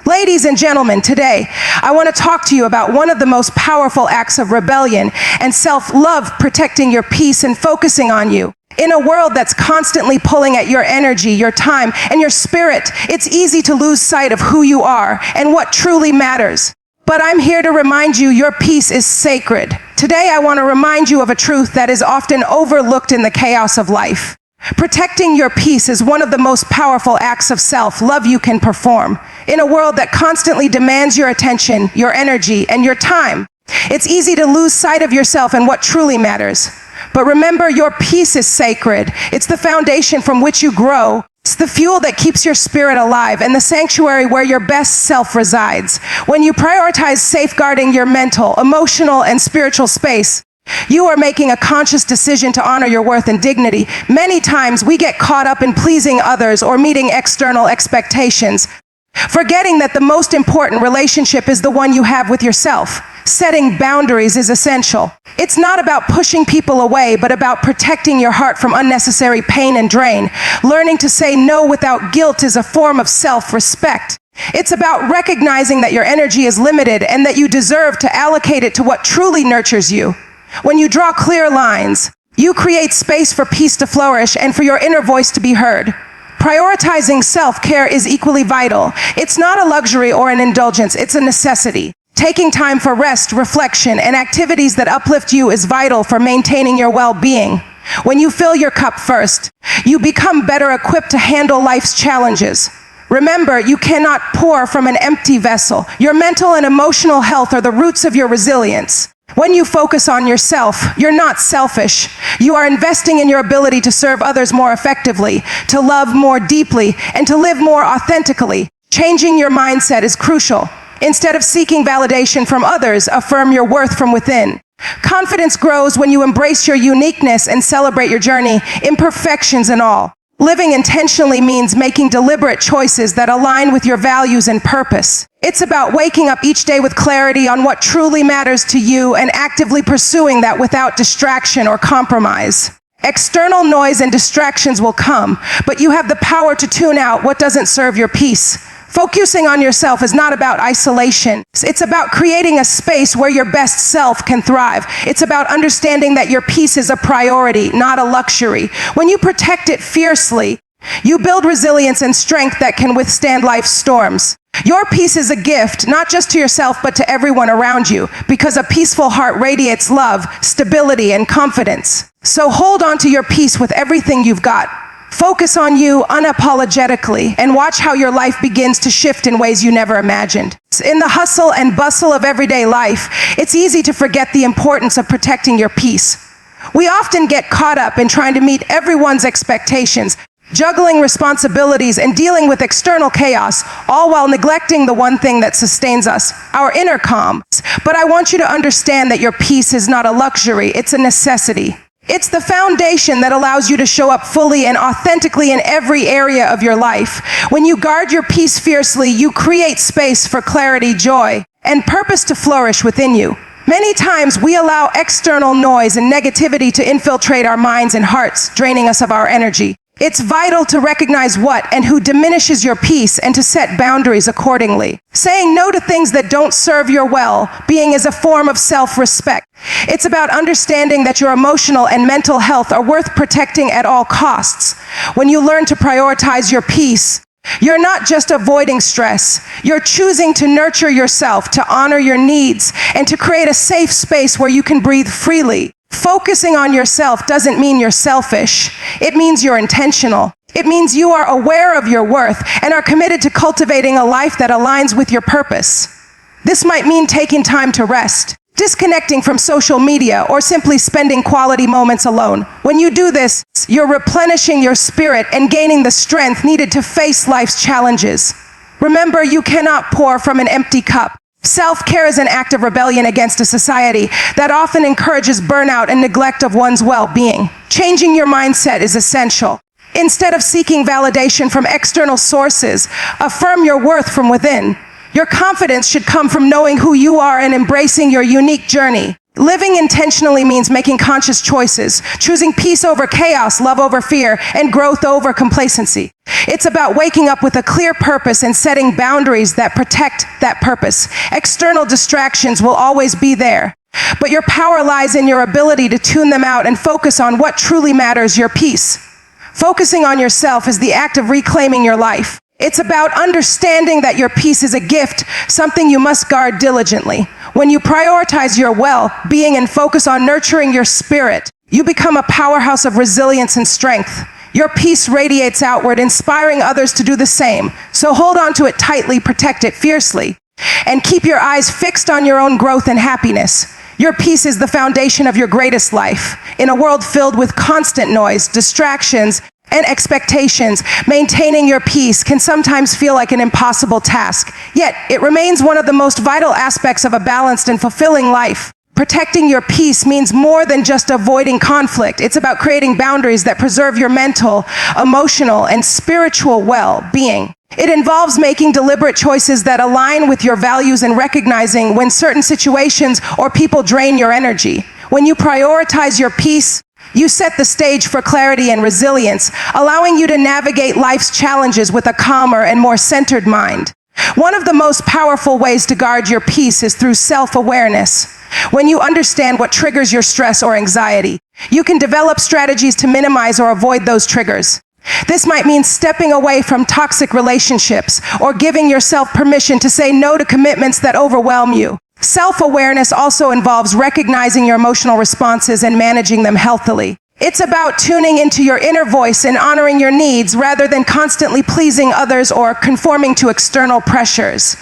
Ladies and gentlemen, today I want to talk to you about one of the most powerful acts of rebellion and self-love, protecting your peace and focusing on you. In a world that's constantly pulling at your energy, your time, and your spirit, it's easy to lose sight of who you are and what truly matters. But I'm here to remind you your peace is sacred. Today I want to remind you of a truth that is often overlooked in the chaos of life. Protecting your peace is one of the most powerful acts of self-love you can perform. In a world that constantly demands your attention, your energy, and your time, it's easy to lose sight of yourself and what truly matters. But remember, your peace is sacred. It's the foundation from which you grow. It's the fuel that keeps your spirit alive and the sanctuary where your best self resides. When you prioritize safeguarding your mental, emotional, and spiritual space, you are making a conscious decision to honor your worth and dignity. Many times we get caught up in pleasing others or meeting external expectations, forgetting that the most important relationship is the one you have with yourself. Setting boundaries is essential. It's not about pushing people away, but about protecting your heart from unnecessary pain and drain. Learning to say no without guilt is a form of self-respect. It's about recognizing that your energy is limited and that you deserve to allocate it to what truly nurtures you. When you draw clear lines, you create space for peace to flourish and for your inner voice to be heard. Prioritizing self-care is equally vital. It's not a luxury or an indulgence, it's a necessity. Taking time for rest, reflection, and activities that uplift you is vital for maintaining your well-being. When you fill your cup first, you become better equipped to handle life's challenges. Remember, you cannot pour from an empty vessel. Your mental and emotional health are the roots of your resilience. When you focus on yourself, you're not selfish. You are investing in your ability to serve others more effectively, to love more deeply, and to live more authentically. Changing your mindset is crucial. Instead of seeking validation from others, affirm your worth from within. Confidence grows when you embrace your uniqueness and celebrate your journey, imperfections and all. Living intentionally means making deliberate choices that align with your values and purpose. It's about waking up each day with clarity on what truly matters to you and actively pursuing that without distraction or compromise. External noise and distractions will come, but you have the power to tune out what doesn't serve your peace. Focusing on yourself is not about isolation. It's about creating a space where your best self can thrive. It's about understanding that your peace is a priority, not a luxury. When you protect it fiercely, you build resilience and strength that can withstand life's storms. Your peace is a gift, not just to yourself, but to everyone around you, because a peaceful heart radiates love, stability, and confidence. So hold on to your peace with everything you've got. Focus on you unapologetically and watch how your life begins to shift in ways you never imagined. In the hustle and bustle of everyday life, it's easy to forget the importance of protecting your peace. We often get caught up in trying to meet everyone's expectations, juggling responsibilities and dealing with external chaos, all while neglecting the one thing that sustains us, our inner calm. But I want you to understand that your peace is not a luxury, it's a necessity. It's the foundation that allows you to show up fully and authentically in every area of your life. When you guard your peace fiercely, you create space for clarity, joy, and purpose to flourish within you. Many times we allow external noise and negativity to infiltrate our minds and hearts, draining us of our energy. It's vital to recognize what and who diminishes your peace and to set boundaries accordingly. Saying no to things that don't serve your well-being is a form of self-respect. It's about understanding that your emotional and mental health are worth protecting at all costs. When you learn to prioritize your peace, you're not just avoiding stress. You're choosing to nurture yourself, to honor your needs, and to create a safe space where you can breathe freely. Focusing on yourself doesn't mean you're selfish. It means you're intentional. It means you are aware of your worth and are committed to cultivating a life that aligns with your purpose. This might mean taking time to rest, disconnecting from social media, or simply spending quality moments alone. When you do this, you're replenishing your spirit and gaining the strength needed to face life's challenges. Remember, you cannot pour from an empty cup. Self-care is an act of rebellion against a society that often encourages burnout and neglect of one's well-being. Changing your mindset is essential. Instead of seeking validation from external sources, affirm your worth from within. Your confidence should come from knowing who you are and embracing your unique journey. Living intentionally means making conscious choices, choosing peace over chaos, love over fear, and growth over complacency. It's about waking up with a clear purpose and setting boundaries that protect that purpose. External distractions will always be there, but your power lies in your ability to tune them out and focus on what truly matters, your peace. Focusing on yourself is the act of reclaiming your life. It's about understanding that your peace is a gift, something you must guard diligently. When you prioritize your well-being and focus on nurturing your spirit, you become a powerhouse of resilience and strength. Your peace radiates outward, inspiring others to do the same. So hold on to it tightly, protect it fiercely, and keep your eyes fixed on your own growth and happiness. Your peace is the foundation of your greatest life. In a world filled with constant noise, distractions, and expectations, maintaining your peace can sometimes feel like an impossible task. Yet, it remains one of the most vital aspects of a balanced and fulfilling life. Protecting your peace means more than just avoiding conflict. It's about creating boundaries that preserve your mental, emotional, and spiritual well-being. It involves making deliberate choices that align with your values and recognizing when certain situations or people drain your energy. When you prioritize your peace, you set the stage for clarity and resilience, allowing you to navigate life's challenges with a calmer and more centered mind. One of the most powerful ways to guard your peace is through self-awareness. When you understand what triggers your stress or anxiety, you can develop strategies to minimize or avoid those triggers. This might mean stepping away from toxic relationships or giving yourself permission to say no to commitments that overwhelm you. Self-awareness also involves recognizing your emotional responses and managing them healthily. It's about tuning into your inner voice and honoring your needs rather than constantly pleasing others or conforming to external pressures.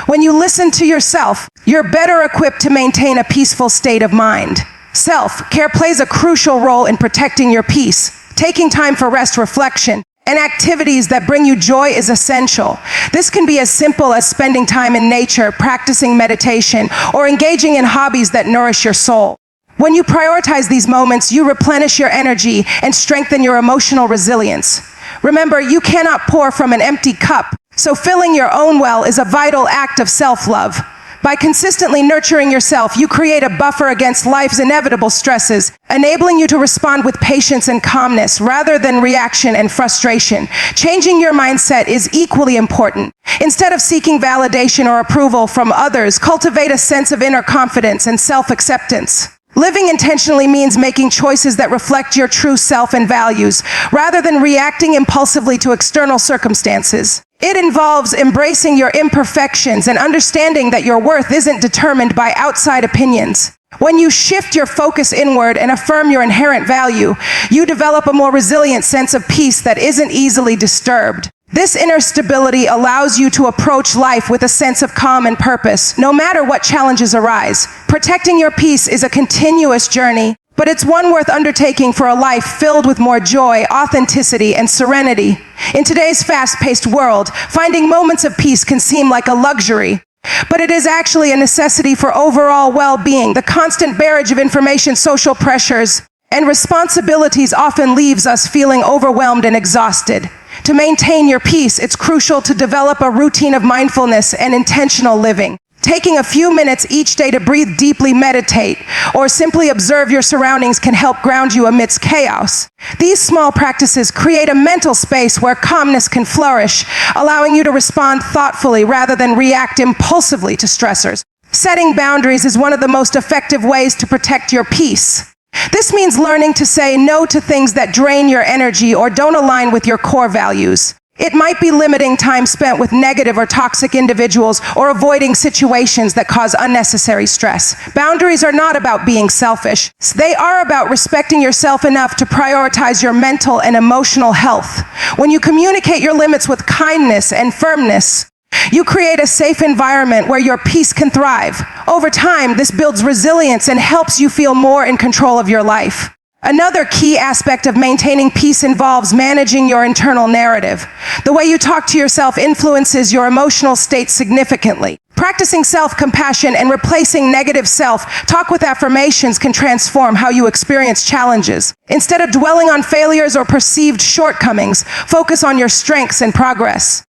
When you listen to yourself, you're better equipped to maintain a peaceful state of mind. Self-care plays a crucial role in protecting your peace. Taking time for rest, reflection, and activities that bring you joy is essential. This can be as simple as spending time in nature, practicing meditation, or engaging in hobbies that nourish your soul. When you prioritize these moments, you replenish your energy and strengthen your emotional resilience. Remember, you cannot pour from an empty cup, so filling your own well is a vital act of self-love. By consistently nurturing yourself, you create a buffer against life's inevitable stresses, enabling you to respond with patience and calmness rather than reaction and frustration. Changing your mindset is equally important. Instead of seeking validation or approval from others, cultivate a sense of inner confidence and self-acceptance. Living intentionally means making choices that reflect your true self and values, rather than reacting impulsively to external circumstances. It involves embracing your imperfections and understanding that your worth isn't determined by outside opinions. When you shift your focus inward and affirm your inherent value, you develop a more resilient sense of peace that isn't easily disturbed. This inner stability allows you to approach life with a sense of calm and purpose, no matter what challenges arise. Protecting your peace is a continuous journey, but it's one worth undertaking for a life filled with more joy, authenticity, and serenity. In today's fast-paced world, finding moments of peace can seem like a luxury, but it is actually a necessity for overall well-being. The constant barrage of information, social pressures, and responsibilities often leaves us feeling overwhelmed and exhausted. To maintain your peace, it's crucial to develop a routine of mindfulness and intentional living. Taking a few minutes each day to breathe deeply, meditate, or simply observe your surroundings can help ground you amidst chaos. These small practices create a mental space where calmness can flourish, allowing you to respond thoughtfully rather than react impulsively to stressors. Setting boundaries is one of the most effective ways to protect your peace. This means learning to say no to things that drain your energy or don't align with your core values. It might be limiting time spent with negative or toxic individuals or avoiding situations that cause unnecessary stress. Boundaries are not about being selfish. They are about respecting yourself enough to prioritize your mental and emotional health. When you communicate your limits with kindness and firmness, you create a safe environment where your peace can thrive. Over time, this builds resilience and helps you feel more in control of your life. Another key aspect of maintaining peace involves managing your internal narrative. The way you talk to yourself influences your emotional state significantly. Practicing self-compassion and replacing negative self-talk with affirmations can transform how you experience challenges. Instead of dwelling on failures or perceived shortcomings, focus on your strengths and progress.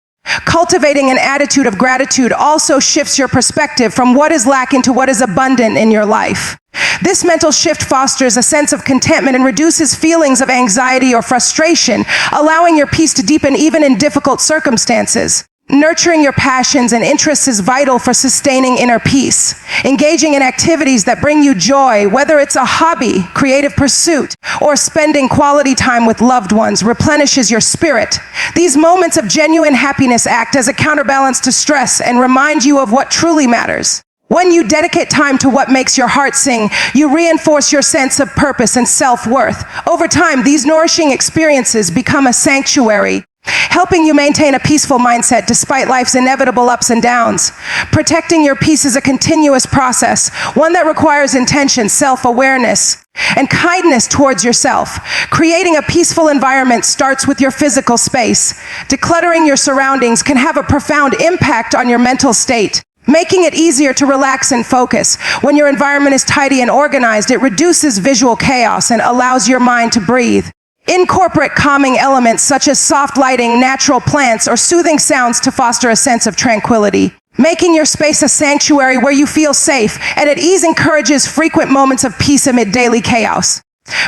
Cultivating an attitude of gratitude also shifts your perspective from what is lacking to what is abundant in your life. This mental shift fosters a sense of contentment and reduces feelings of anxiety or frustration, allowing your peace to deepen even in difficult circumstances. Nurturing your passions and interests is vital for sustaining inner peace. Engaging in activities that bring you joy, whether it's a hobby, creative pursuit, or spending quality time with loved ones, replenishes your spirit. These moments of genuine happiness act as a counterbalance to stress and remind you of what truly matters. When you dedicate time to what makes your heart sing, you reinforce your sense of purpose and self-worth. Over time, these nourishing experiences become a sanctuary, helping you maintain a peaceful mindset despite life's inevitable ups and downs. Protecting your peace is a continuous process, one that requires intention, self-awareness, and kindness towards yourself. Creating a peaceful environment starts with your physical space. Decluttering your surroundings can have a profound impact on your mental state, making it easier to relax and focus. When your environment is tidy and organized, it reduces visual chaos and allows your mind to breathe. Incorporate calming elements such as soft lighting, natural plants, or soothing sounds to foster a sense of tranquility. Making your space a sanctuary where you feel safe and at ease encourages frequent moments of peace amid daily chaos.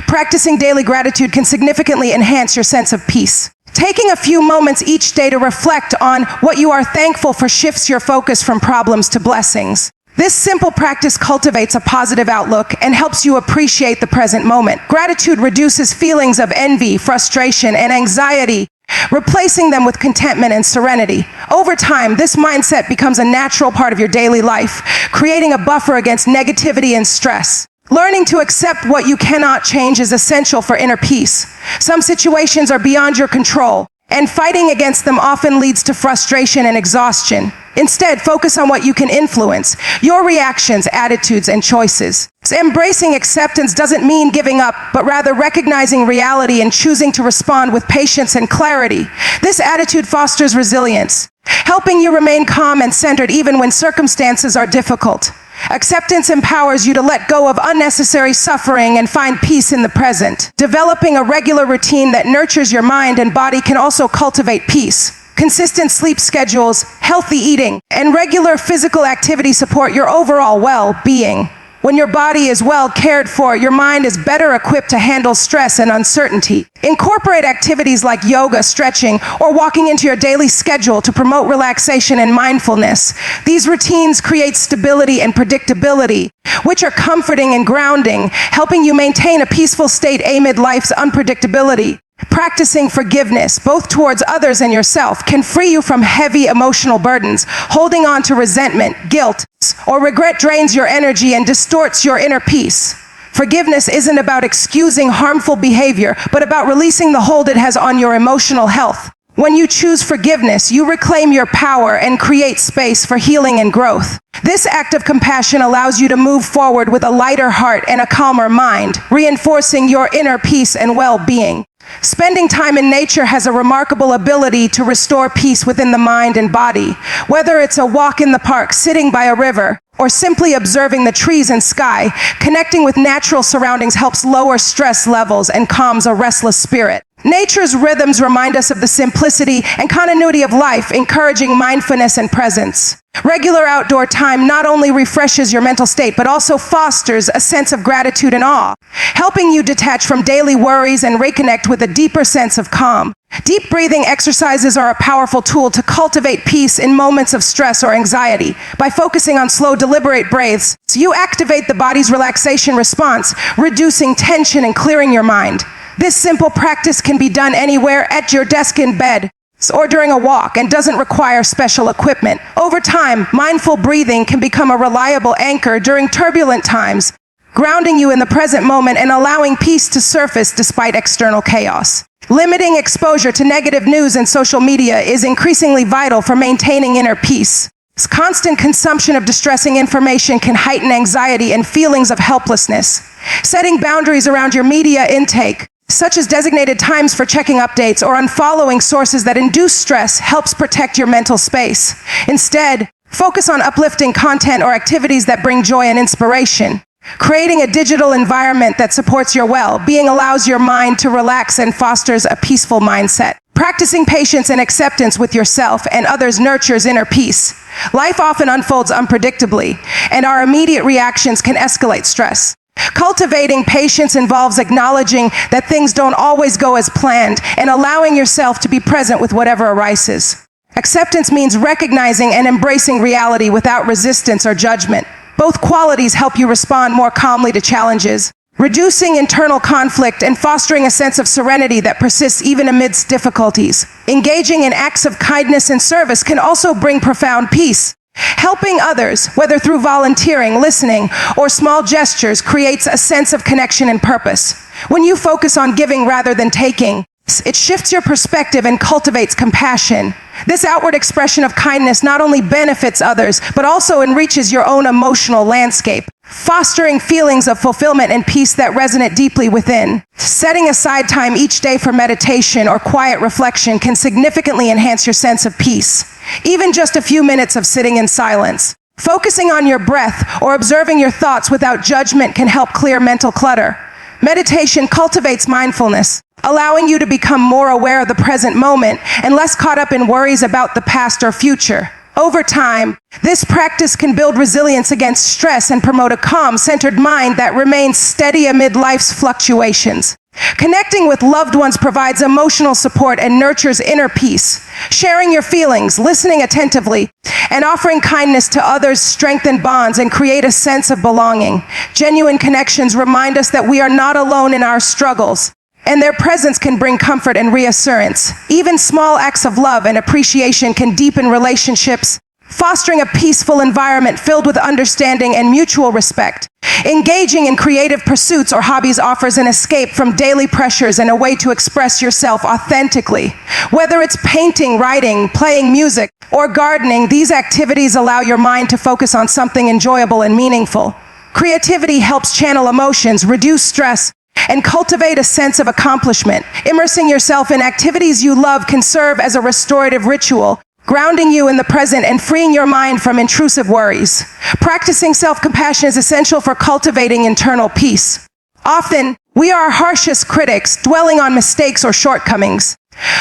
Practicing daily gratitude can significantly enhance your sense of peace. Taking a few moments each day to reflect on what you are thankful for shifts your focus from problems to blessings. This simple practice cultivates a positive outlook and helps you appreciate the present moment. Gratitude reduces feelings of envy, frustration, and anxiety, replacing them with contentment and serenity. Over time, this mindset becomes a natural part of your daily life, creating a buffer against negativity and stress. Learning to accept what you cannot change is essential for inner peace. Some situations are beyond your control, and fighting against them often leads to frustration and exhaustion. Instead, focus on what you can influence, your reactions, attitudes, and choices. Embracing acceptance doesn't mean giving up, but rather recognizing reality and choosing to respond with patience and clarity. This attitude fosters resilience, helping you remain calm and centered even when circumstances are difficult. Acceptance empowers you to let go of unnecessary suffering and find peace in the present. Developing a regular routine that nurtures your mind and body can also cultivate peace. Consistent sleep schedules, healthy eating, and regular physical activity support your overall well-being. When your body is well cared for, your mind is better equipped to handle stress and uncertainty. Incorporate activities like yoga, stretching, or walking into your daily schedule to promote relaxation and mindfulness. These routines create stability and predictability, which are comforting and grounding, helping you maintain a peaceful state amid life's unpredictability. Practicing forgiveness, both towards others and yourself, can free you from heavy emotional burdens. Holding on to resentment, guilt, or regret drains your energy and distorts your inner peace. Forgiveness isn't about excusing harmful behavior, but about releasing the hold it has on your emotional health. When you choose forgiveness, you reclaim your power and create space for healing and growth. This act of compassion allows you to move forward with a lighter heart and a calmer mind, reinforcing your inner peace and well-being. Spending time in nature has a remarkable ability to restore peace within the mind and body. Whether it's a walk in the park, sitting by a river, or simply observing the trees and sky, connecting with natural surroundings helps lower stress levels and calms a restless spirit. Nature's rhythms remind us of the simplicity and continuity of life, encouraging mindfulness and presence. Regular outdoor time not only refreshes your mental state, but also fosters a sense of gratitude and awe, helping you detach from daily worries and reconnect with a deeper sense of calm. Deep breathing exercises are a powerful tool to cultivate peace in moments of stress or anxiety. By focusing on slow, deliberate breaths, you activate the body's relaxation response, reducing tension and clearing your mind. This simple practice can be done anywhere, at your desk, in bed, or during a walk, and doesn't require special equipment. Over time, mindful breathing can become a reliable anchor during turbulent times, grounding you in the present moment and allowing peace to surface despite external chaos. Limiting exposure to negative news and social media is increasingly vital for maintaining inner peace. Constant consumption of distressing information can heighten anxiety and feelings of helplessness. Setting boundaries around your media intake, such as designated times for checking updates or unfollowing sources that induce stress, helps protect your mental space. Instead, focus on uplifting content or activities that bring joy and inspiration. Creating a digital environment that supports your well-being allows your mind to relax and fosters a peaceful mindset. Practicing patience and acceptance with yourself and others nurtures inner peace. Life often unfolds unpredictably, and our immediate reactions can escalate stress. Cultivating patience involves acknowledging that things don't always go as planned and allowing yourself to be present with whatever arises. Acceptance means recognizing and embracing reality without resistance or judgment. Both qualities help you respond more calmly to challenges, reducing internal conflict and fostering a sense of serenity that persists even amidst difficulties. Engaging in acts of kindness and service can also bring profound peace. Helping others, whether through volunteering, listening, or small gestures, creates a sense of connection and purpose. When you focus on giving rather than taking, it shifts your perspective and cultivates compassion. This outward expression of kindness not only benefits others, but also enriches your own emotional landscape, fostering feelings of fulfillment and peace that resonate deeply within. Setting aside time each day for meditation or quiet reflection can significantly enhance your sense of peace. Even just a few minutes of sitting in silence, focusing on your breath, or observing your thoughts without judgment can help clear mental clutter. Meditation cultivates mindfulness, allowing you to become more aware of the present moment and less caught up in worries about the past or future. Over time, this practice can build resilience against stress and promote a calm, centered mind that remains steady amid life's fluctuations. Connecting with loved ones provides emotional support and nurtures inner peace. Sharing your feelings, listening attentively, and offering kindness to others strengthen bonds and create a sense of belonging. Genuine connections remind us that we are not alone in our struggles, and their presence can bring comfort and reassurance. Even small acts of love and appreciation can deepen relationships, fostering a peaceful environment filled with understanding and mutual respect. Engaging in creative pursuits or hobbies offers an escape from daily pressures and a way to express yourself authentically. Whether it's painting, writing, playing music, or gardening, these activities allow your mind to focus on something enjoyable and meaningful. Creativity helps channel emotions, reduce stress, and cultivate a sense of accomplishment. Immersing yourself in activities you love can serve as a restorative ritual, grounding you in the present and freeing your mind from intrusive worries. Practicing self-compassion is essential for cultivating internal peace. Often, we are our harshest critics, dwelling on mistakes or shortcomings.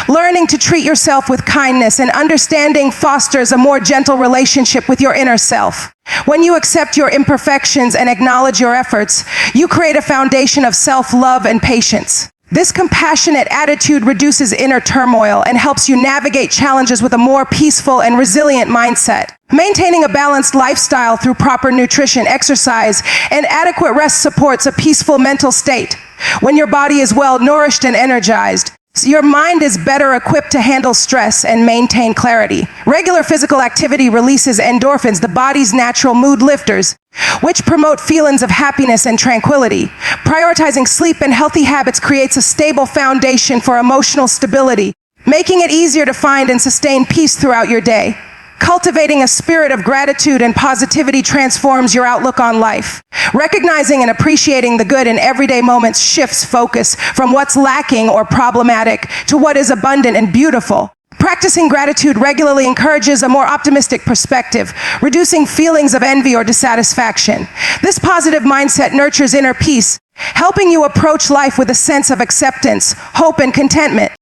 Learning to treat yourself with kindness and understanding fosters a more gentle relationship with your inner self. When you accept your imperfections and acknowledge your efforts, you create a foundation of self-love and patience. This compassionate attitude reduces inner turmoil and helps you navigate challenges with a more peaceful and resilient mindset. Maintaining a balanced lifestyle through proper nutrition, exercise, and adequate rest supports a peaceful mental state. When your body is well nourished and energized, your mind is better equipped to handle stress and maintain clarity. Regular physical activity releases endorphins, the body's natural mood lifters, which promote feelings of happiness and tranquility. Prioritizing sleep and healthy habits creates a stable foundation for emotional stability, making it easier to find and sustain peace throughout your day. Cultivating a spirit of gratitude and positivity transforms your outlook on life. Recognizing and appreciating the good in everyday moments shifts focus from what's lacking or problematic to what is abundant and beautiful. Practicing gratitude regularly encourages a more optimistic perspective, reducing feelings of envy or dissatisfaction. This positive mindset nurtures inner peace, helping you approach life with a sense of acceptance, hope, and contentment.